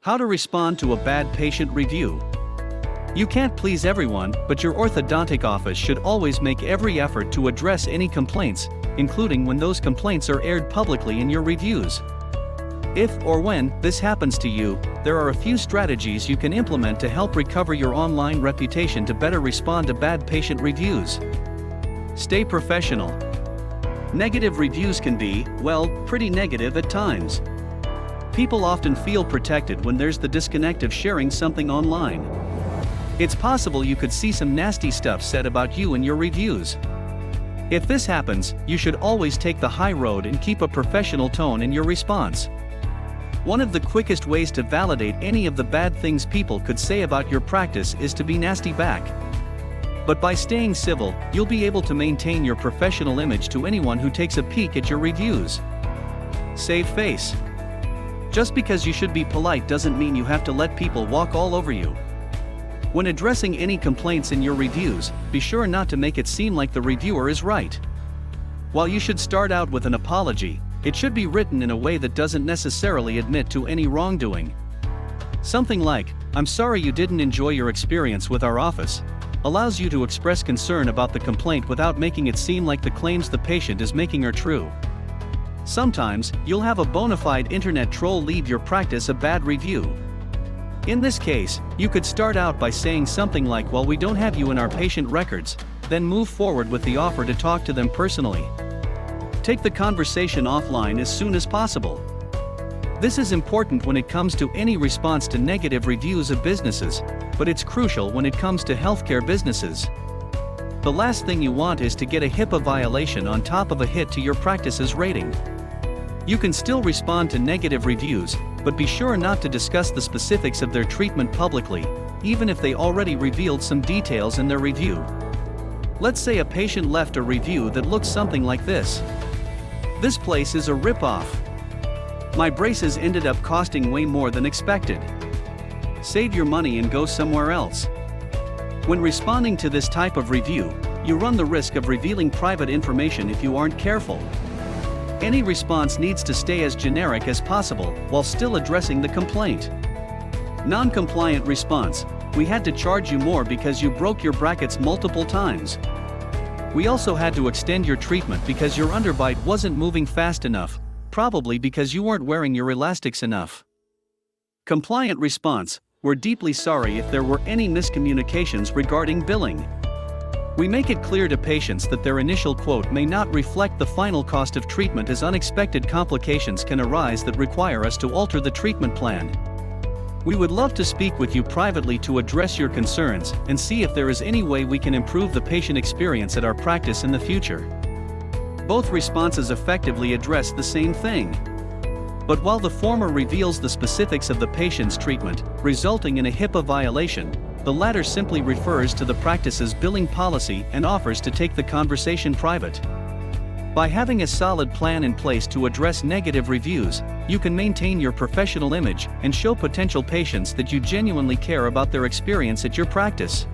How to respond to a bad patient review. You can't please everyone, but your orthodontic office should always make every effort to address any complaints, including when those complaints are aired publicly in your reviews. If or when this happens to you, there are a few strategies you can implement to help recover your online reputation to better respond to bad patient reviews. Stay professional. Negative reviews can be, well, pretty negative at times. People often feel protected when there's the disconnect of sharing something online. It's possible you could see some nasty stuff said about you in your reviews. If this happens, you should always take the high road and keep a professional tone in your response. One of the quickest ways to validate any of the bad things people could say about your practice is to be nasty back. But by staying civil, you'll be able to maintain your professional image to anyone who takes a peek at your reviews. Save face. Just because you should be polite doesn't mean you have to let people walk all over you. When addressing any complaints in your reviews, be sure not to make it seem like the reviewer is right. While you should start out with an apology, it should be written in a way that doesn't necessarily admit to any wrongdoing. Something like, "I'm sorry you didn't enjoy your experience with our office," allows you to express concern about the complaint without making it seem like the claims the patient is making are true. Sometimes, you'll have a bona fide internet troll leave your practice a bad review. In this case, you could start out by saying something like, "Well, we don't have you in our patient records," then move forward with the offer to talk to them personally. Take the conversation offline as soon as possible. This is important when it comes to any response to negative reviews of businesses, but it's crucial when it comes to healthcare businesses. The last thing you want is to get a HIPAA violation on top of a hit to your practice's rating. You can still respond to negative reviews, but be sure not to discuss the specifics of their treatment publicly, even if they already revealed some details in their review. Let's say a patient left a review that looks something like this. "This place is a rip-off. My braces ended up costing way more than expected. Save your money and go somewhere else." When responding to this type of review, you run the risk of revealing private information if you aren't careful. Any response needs to stay as generic as possible while still addressing the complaint. Non-compliant response: "We had to charge you more because you broke your brackets multiple times. We also had to extend your treatment because your underbite wasn't moving fast enough, probably because you weren't wearing your elastics enough." Compliant response: "We're deeply sorry if there were any miscommunications regarding billing. We make it clear to patients that their initial quote may not reflect the final cost of treatment, as unexpected complications can arise that require us to alter the treatment plan. We would love to speak with you privately to address your concerns and see if there is any way we can improve the patient experience at our practice in the future." Both responses effectively address the same thing. But while the former reveals the specifics of the patient's treatment, resulting in a HIPAA violation, the latter simply refers to the practice's billing policy and offers to take the conversation private. By having a solid plan in place to address negative reviews, you can maintain your professional image and show potential patients that you genuinely care about their experience at your practice.